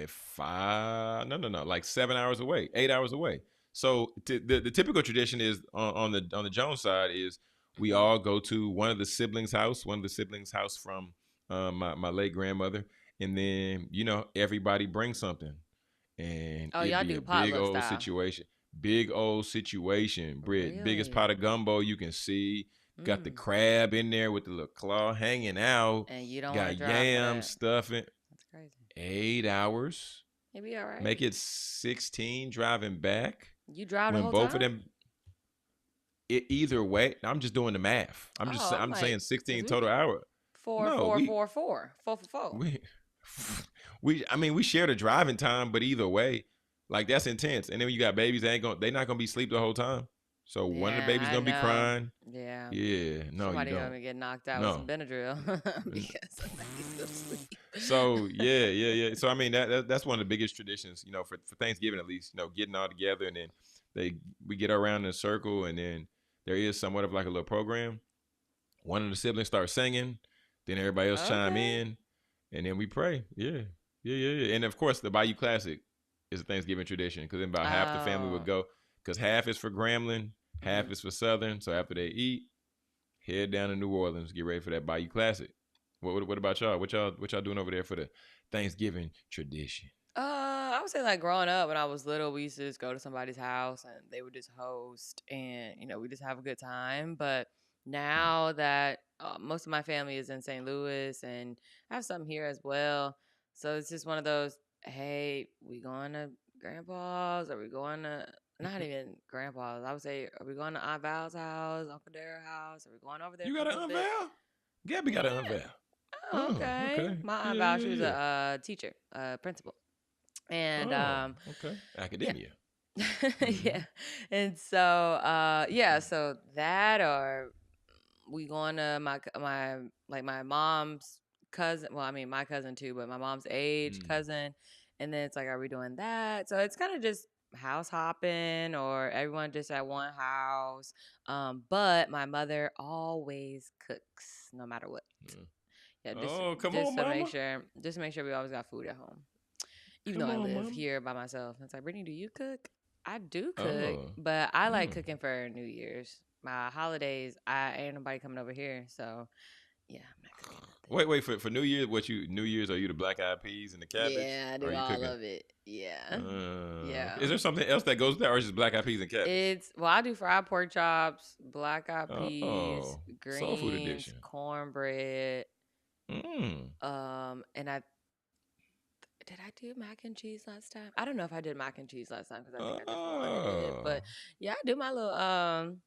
five no like 7 hours away, 8 hours away. So the typical tradition is on the Jones side is we Hmm. all go to one of the siblings house from my late grandmother, and then everybody brings something, and Oh, it'd y'all be do a big potluck old style. situation. Big old situation, Britt. Biggest pot Really? of gumbo you can see. Got the Mm. crab in there with the little claw hanging out. And you don't want to Got drive for yam that. stuffing. That's crazy. 8 hours. It be all right. Make it 16 driving back. You drive the When whole both of time? them, either way, I'm just doing the math. Oh, I'm I'm saying like, cause 16 we total hour. four, No, four, we four, four, 4 for 4. we I mean we share the driving time, but either way, like that's intense. And then when you got babies, they not gonna be asleep the whole time. So one of the Yeah, babies I gonna be know. crying. Yeah. Yeah, no, you Somebody don't. gonna get knocked out with some No. Benadryl because somebody's asleep. So yeah. So I mean that's one of the biggest traditions, for Thanksgiving at least, getting all together, and then they we get around in a circle, and then there is somewhat of like a little program. One of the siblings starts singing, then everybody else chime Okay. in, and then we pray. Yeah. And of course the Bayou Classic is a Thanksgiving tradition because then about half the family would Oh. go because half is for Grambling, half Hmm. is for Southern. So after they eat, head down to New Orleans, get ready for that Bayou Classic. What about y'all? What y'all doing over there for the Thanksgiving tradition? I would say like growing up when I was little, we used to just go to somebody's house and they would just host and we just have a good time. But Mm. now that most of my family is in St. Louis and I have some here as well, so it's just one of those. Hey, we going to grandpa's? Are we going to not even grandpa's? I would say, are we going to Aunt Val's house, Uncle Daryl's house? Are we going over there You for a got to little bit? unveil? Gabby got to Yeah. unveil. Oh, Oh, okay. okay. My Aunt Val, she was Yeah. a teacher, principal. And Oh, okay. yeah. Academia. Yeah. Hmm. And so yeah, so that or we going to my mom's cousin, well, I mean my cousin too, but my mom's age Mm. cousin, and then it's like are we doing that? So it's kind of just house hopping or everyone just at one house. But my mother always cooks no matter what. Mm. Yeah, Oh, come just on, to make mama. sure, we always got food at home. Even though Come I on, live mama. here by myself, it's like, Brittany, do you cook? I do cook, Oh. but I like Mm. cooking for New Year's. My holidays, I ain't nobody coming over here, so yeah, I'm not cooking nothing. Wait. For New Year's, New Year's? Are you the black eyed peas and the cabbage? Yeah, I Or do are you all cooking? of it. Yeah, yeah. Is there something else that goes with that, or is it just black eyed peas and cabbage? I do fried pork chops, black eyed peas, Oh, soul food greens, edition. cornbread. Mm. And I did I do mac and cheese last time? I don't know if I did mac and cheese last time because I think I just wanted it. Oh. But yeah, I do my little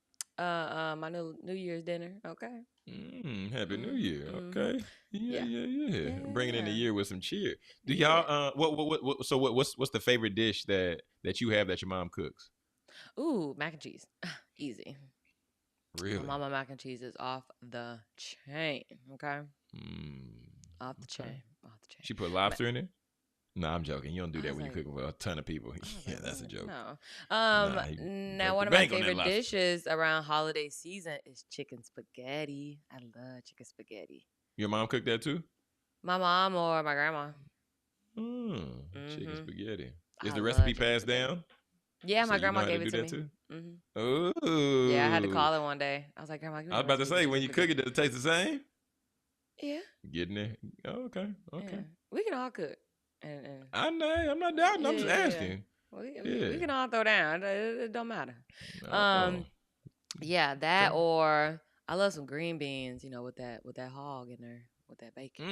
my New Year's dinner. Okay. Happy New Mhm. Year. Mhm. Okay. Yeah, Yeah. yeah, yeah. Yeah. Yeah. Bringing in the Yeah. year with some cheer. Do Yeah. y'all what's the favorite dish that you have that your mom cooks? Ooh, mac and cheese. Easy. My Really? mama mac and cheese is off the chain. Okay. Mm, Off the okay. chain. Off the chain. She put Ma- lobster in it? No, I'm joking. You don't do I that was when you're like, cooking for a ton of people. I was Yeah, like, that's a what? joke. No. Nah, he Now broke the one of my bank on that favorite lobster. dishes around holiday season is chicken spaghetti. I love chicken spaghetti. Your mom cooked that too? My mom or my grandma. Chicken Mm-hmm. spaghetti. Is I the love recipe chicken passed spaghetti. down? Yeah, So my you know grandma how to gave it do to that me. too? Hmm. Yeah, I had to Ooh. call her one day. I was like, Grandma, give me I was the about to recipe for say, when chicken you cook spaghetti. it, does it taste the same? Yeah, Getting it. Oh, okay. yeah. Okay. We can all cook. And I know. I'm not doubting. I'm yeah, just yeah, yeah. asking. We Yeah. can all throw down. It don't matter. Oh. Yeah, that Okay. or I love some green beans. With that hog in there with that bacon.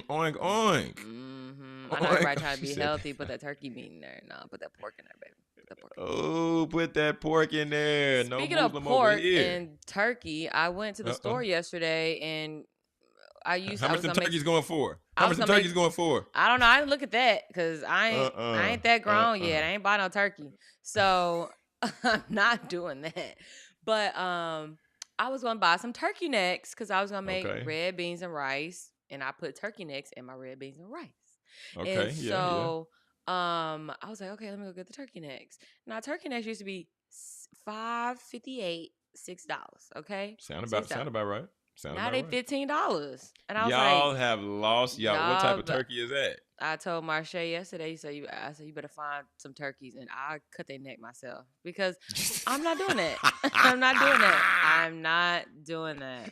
Oink oink. I know Oink. everybody trying to She be said healthy. Put that. that turkey meat in there. No, put that pork in there, baby. Put that pork in there. Oh, put that pork in there. No Speaking of Muslim over pork here. and turkey, I went to the store Uh-oh. yesterday and How I much was them gonna make turkeys going for? How I much was them gonna make turkeys going for? I don't know. I didn't look at that because I Uh-uh. ain't that grown Uh-uh. yet. I ain't buy no turkey, so I'm not doing that. But I was gonna buy some turkey necks because I was gonna make Okay. red beans and rice, and I put turkey necks in my red beans and rice. And Okay. Yeah, yeah. so I was like, okay, let me go get the turkey necks. Now turkey necks used to be $5.58, $6. Okay, Sound $6. about right. Sound Now about they right. $15, and I was like, Y'all have lost y'all. What type y'all. of turkey is that? I told Marche yesterday, I said you better find some turkeys and I cut their neck myself because I'm not doing that. I'm not doing that. I'm not doing that.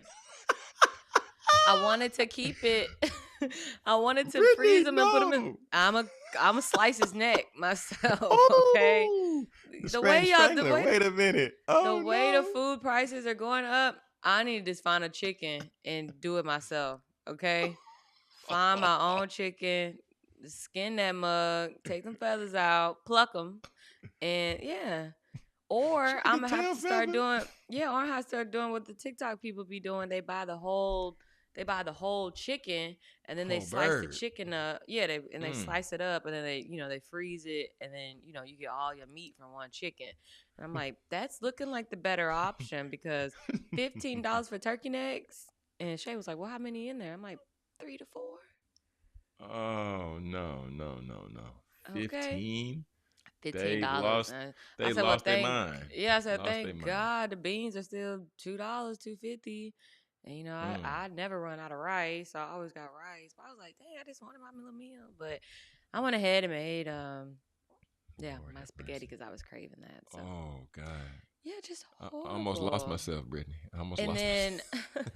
I wanted to keep it. I wanted to freeze Brittany, him and put him in. no. I'm a slice his neck myself. Okay. Oh, the The way strangler. Wait a minute. the Oh way the no. food prices are going up, I need to just find a chicken and do it myself. Okay. Find my own chicken, skin that mug, take them feathers out, pluck them, and yeah. Or Shrink I'm the gonna have tail to start feather. doing or I have to start doing what the TikTok people be doing. They buy the whole chicken and then they Whole slice the bird. chicken up. Yeah, they Mm. slice it up and then they freeze it and then you get all your meat from one chicken. And I'm like, that's looking like the better option because $15 for turkey necks. And Shay was like, well, how many in there? I'm like, 3 to 4. Oh no, no, no, no. Okay. 15. They $15. lost. And I They said, well, lost their mind. I said, Lost their thank mind. God the beans are still $2, $2.50. And Mm. I never run out of rice. So I always got rice. But I was like, dang, I just wanted my little meal. But I went ahead and made Lord my have spaghetti mercy. because I was craving that. So Oh God. yeah, just I almost lost horrible. myself, Brittany. I almost And lost then myself.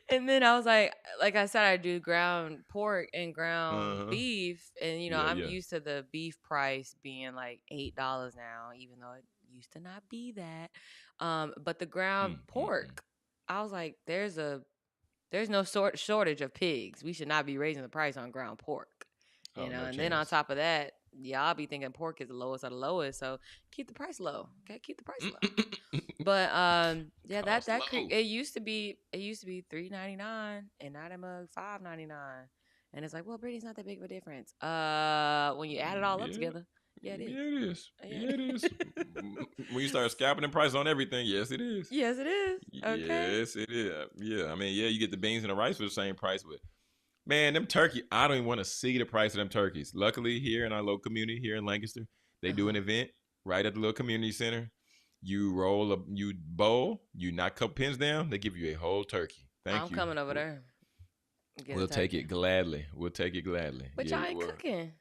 and then I was like I said, I do ground pork and ground Uh-huh. beef. And Yeah, I'm yeah. used to the beef price being like $8 now, even though it used to not be that. But the ground Mm. pork, I was like, there's no shortage of pigs. We should not be raising the price on ground pork. Oh, no And then on chance. top of that, y'all be thinking pork is the lowest of the lowest. So keep the price low. Okay, keep the price low. But yeah, Cost low. it used to be $3.99 and now that mug $5.99. And it's like, well, Brittany's not that big of a difference. When you add it all up Yeah. together, yeah, it is. Yeah, it is. Yeah. Yeah, it is. When you start scalping the price on everything, yes, it is. Yes, it is. Okay. Yes, it is. Yeah, I mean, yeah, you get the beans and the rice for the same price, but man, them turkey, I don't even want to see the price of them turkeys. Luckily, here in our local community here in Lancaster, They do an event right at the little community center. You bowl, you knock a couple pins down, they give you a whole turkey. Thank I'm you. coming over there. We'll take it gladly. We'll take it gladly. But y'all ain't cooking.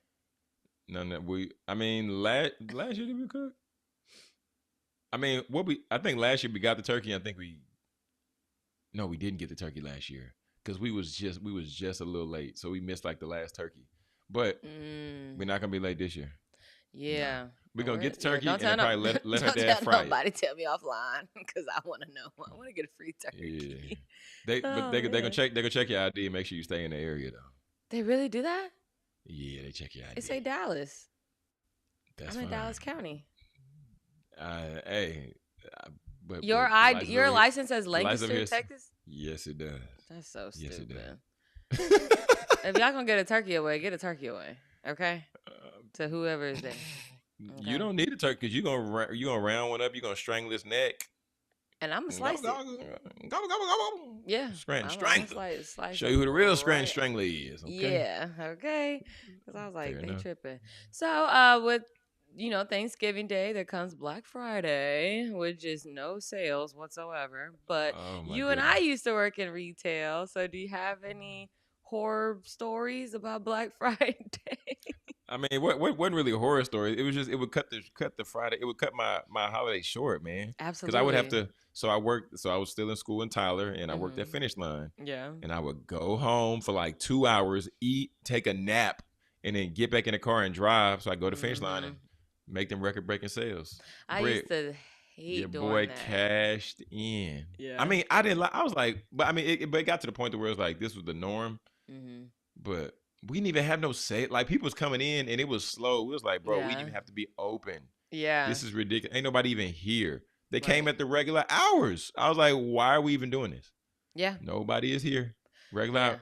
No. I mean, last year did we cook? I mean, I think last year we got the turkey. No, we didn't get the turkey last year because we was just a little late, so we missed like the last turkey. But we're not gonna be late this year. Yeah, we're gonna get the turkey and then probably let her dad fry it. Nobody tell me offline because I want to know. I want to get a free turkey. Yeah. They're gonna check your ID and make sure you stay in the area though. They really do that? Yeah, they check your ID. It say Dallas. That's I'm in Dallas County. But your license says Lancaster, Texas? Yes, it does. That's so stupid. Yes, it does. If y'all gonna get a turkey away, get a turkey away, okay? To whoever is there. Okay. You don't need a turkey because you gonna round one up. You are gonna strangle his neck. And I'm gonna slice it. Go. Yeah. Strangle. Slice Show you who the real strangler is. Okay? Yeah. Okay. Because I was like, they tripping. So with Thanksgiving Day, there comes Black Friday, which is no sales whatsoever. But you and I used to work in retail. So do you have any horror stories about Black Friday? I mean, what wasn't really a horror story. It was just it would cut the Friday. It would cut my holiday short, man. Absolutely. Because I would have to. So I worked. So I was still in school in Tyler, and I worked at Finish Line. Yeah. And I would go home for like 2 hours, eat, take a nap, and then get back in the car and drive. So I go to Finish Line and make them record-breaking sales. I used to hate doing that. Your boy cashed in. Yeah. I mean, I didn't like. I was like, but I mean, it got to the point where it was like this was the norm. But we didn't even have no sale. Like people was coming in and it was slow. It was like, bro, we didn't even have to be open. Yeah. This is ridiculous. Ain't nobody even here. They came at the regular hours. I was like, why are we even doing this? Yeah. Nobody is here. Regular hour.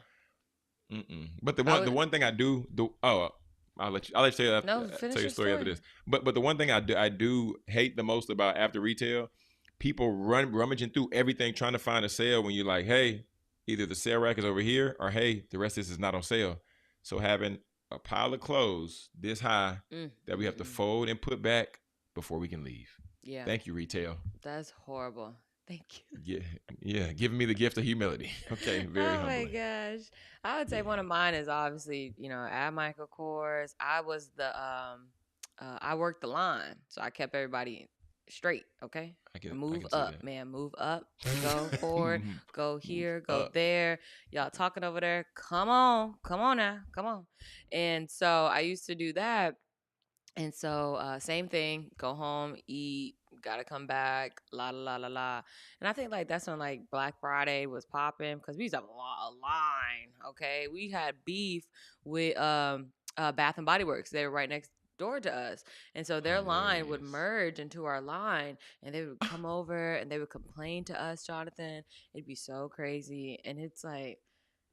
But the one thing I do, I'll let you tell your story after this. But the one thing I do hate the most about after retail, people rummaging through everything trying to find a sale when you're like, hey, either the sale rack is over here or hey, the rest of this is not on sale. So having a pile of clothes this high that we have to fold and put back before we can leave. Yeah. Thank you, retail. That's horrible. Thank you. Yeah. Giving me the gift of humility. Okay, very humbling. Oh my gosh. I would say one of mine is obviously, at Michael Kors, I was I worked the line. So I kept everybody straight, okay? Move up, man. Move up. Go forward. Go here. Go there. Y'all talking over there. Come on now. Come on. And so I used to do that. And so same thing. Go home, eat. Gotta come back. La la la la. And I think like that's when like Black Friday was popping because we used to have a line. Okay, we had beef with Bath and Body Works. They were right next door to us, and so their line would merge into our line, and they would come over and they would complain to us, Jonathan. It'd be so crazy, and it's like,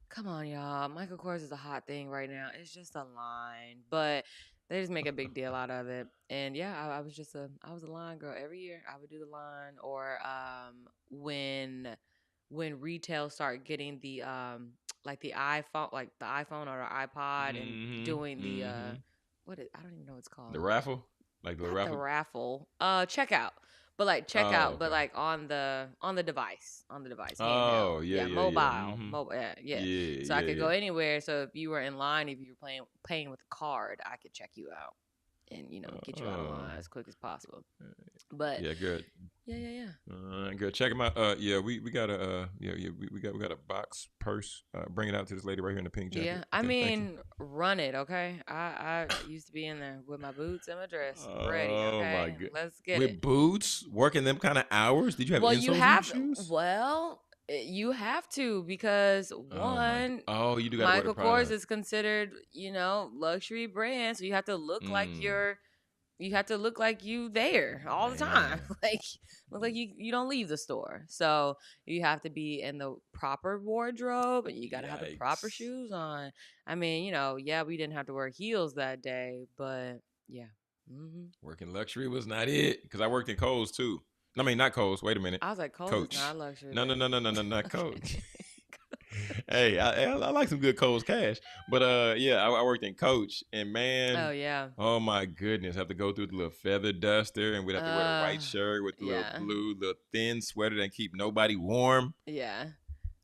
come on, y'all. Michael Kors is a hot thing right now. It's just a line, but they just make a big deal out of it. And yeah, I was a line girl every year. I would do the line, or when retail start getting the like the iPhone or the iPod and doing the I don't even know what it's called. The raffle? Like the raffle? The raffle. Checkout. But like checkout, but like on the device. On the device. Oh, yeah. Mobile. Mobile. Yeah. So I could go anywhere. So if you were in line, if you were paying with a card, I could check you out and get you out of line as quick as possible. But yeah, good. Yeah. Good. Check them out. We got we got a box purse. Bring it out to this lady right here in the pink jacket. Yeah, I mean, run it, okay? I used to be in there with my boots and my dress, ready. Okay, my God. Let's get with it. Boots, working them kind of hours. Did you have insoles in your shoes? Well, you have to because one, you do. Michael Kors is considered, luxury brand, so you have to look like you have to look like you there all the time. Like look like you don't leave the store. So you have to be in the proper wardrobe and you got to have the proper shoes on. I mean, we didn't have to wear heels that day, but yeah. Working luxury was not it because I worked in Kohl's too. I mean, not Kohl's. Wait a minute. I was like, Kohl's Coach. is not luxury. No, not Coach. Hey, I like some good Cole's cash, but yeah, I worked in coach, and Oh man, yeah. oh my goodness, have to go through the little feather duster, and we'd have to wear the Uh, white shirt with the little yeah, blue, little thin sweater that keep nobody warm. yeah.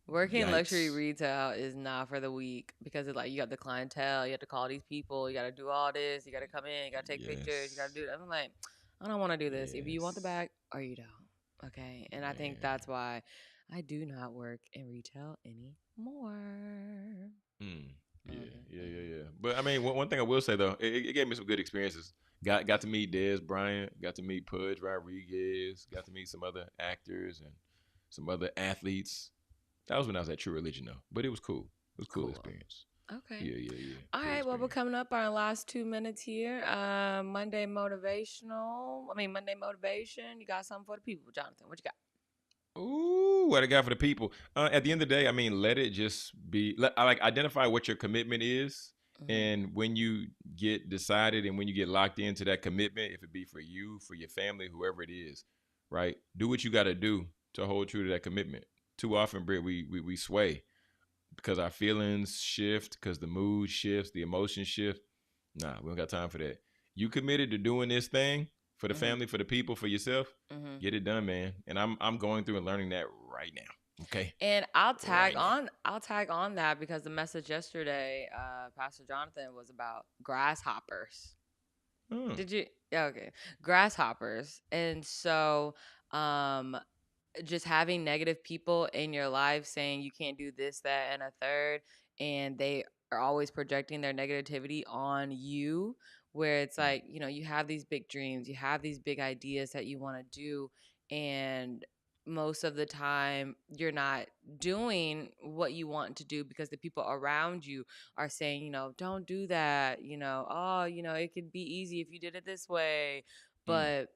Working luxury Yikes! retail is not for the weak because it's like you got the clientele, you have to call these people, you got to do all this, you got to come in, you got to take pictures, you got to Yes, do that. I'm like, I don't want to do this. If you want the yes, bag or you don't. Okay. And I think man. that's why I do not work in retail anymore. Mm, yeah, Hmm. yeah, yeah, Hmm. yeah. But I mean, one thing I will say though, it gave me some good experiences. Got to meet Des Bryant, got to meet Pudge Rodriguez, got to meet some other actors and some other athletes. That was when I was at True Religion though, but it was cool. It was a cool Cool. experience. Okay. Yeah, yeah, yeah. All Cool right. Well, we're experience. coming up on our last 2 minutes here. Monday motivational. I mean, Monday motivation. You got something for the people, Jonathan? What you got? Ooh, what I got for the people. At the end of the day, I mean, let it just be. I like identify what your commitment is, Mm-hmm. and when you get decided and when you get locked into that commitment, if it be for you, for your family, whoever it is, right? Do what you got to do to hold true to that commitment. Too often, Britt, we sway because our feelings shift, because the mood shifts, the emotions shift. Nah, we don't got time for that. You committed to doing this thing for the Mm-hmm. family, for the people, for yourself. Mm-hmm. Get it done, man. And I'm going through and learning that right now. Okay, And right now. I'll tag on that because the message yesterday, Pastor Jonathan, was about grasshoppers. Hmm. Did you? Yeah, okay, grasshoppers. And so, um, just having negative people in your life saying you can't do this, that, and a third, and they are always projecting their negativity on you, where it's Mm, like, you have these big dreams, you have these big ideas that you want to do, and most of the time you're not doing what you want to do because the people around you are saying, don't do that, oh, it could be easy if you did it this way. mm, But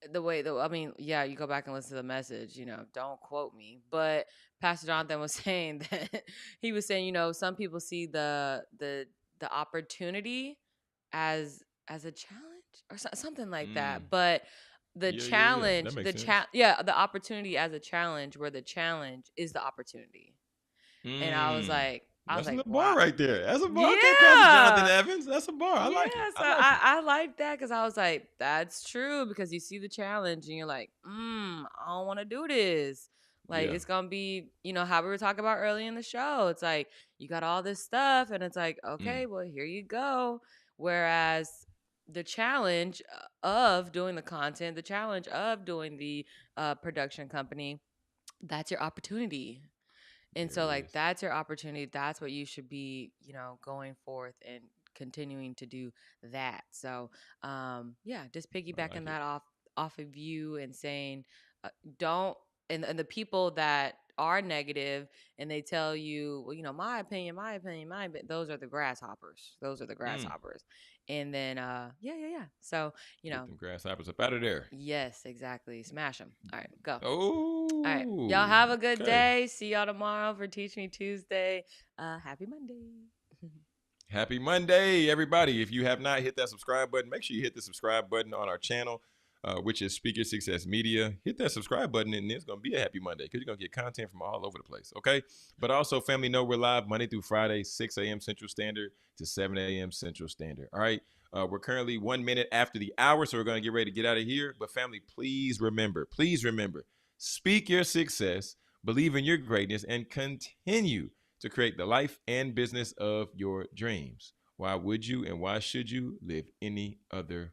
I mean, yeah, you go back and listen to the message, don't quote me, but Pastor Jonathan was saying that he was saying, some people see the opportunity as a challenge or something like mm. that, but the Yeah, yeah, yeah. That challenge, makes sense. yeah, the opportunity as a challenge, where the challenge is the opportunity. And Mm. I was That's a like, little bar wow. right there. That's a bar. Okay, Pastor Jonathan Yeah. Evans. That's a bar. I like it. Yeah, I so like it. I like that because I was like, that's true because you see the challenge and you're like, I don't want to do this. Like Yeah. it's gonna be, how we were talking about early in the show. It's like you got all this stuff, and it's like, Mm, okay, well here you go. Whereas the challenge of doing the content, the challenge of doing the production company, that's your opportunity. And there so it like is. that's your opportunity. That's what you should be, going forth and continuing to do that. So yeah, just I like piggybacking it. that off of you and saying don't and the people that are negative and they tell you, well, my opinion, those are the grasshoppers. Those are the Mm. grasshoppers. And then yeah, yeah, yeah. So, Get them grasshoppers up out of there. yes, exactly. Smash them. All right, go. All right. Y'all Oh, have a good okay. day. See y'all tomorrow for Teach Me Tuesday. Happy Monday. Happy Monday, everybody. If you have not hit that subscribe button, make sure you hit the subscribe button on our channel, which is Speaker Success Media. Hit that subscribe button, and it's going to be a happy Monday because you're going to get content from all over the place, okay? But also, family, know we're live Monday through Friday, 6 a.m. Central Standard to 7 a.m. Central Standard, all right? We're currently 1 minute after the hour, so we're going to get ready to get out of here. But family, please remember, speak your success, believe in your greatness, and continue to create the life and business of your dreams. Why would you and why should you live any other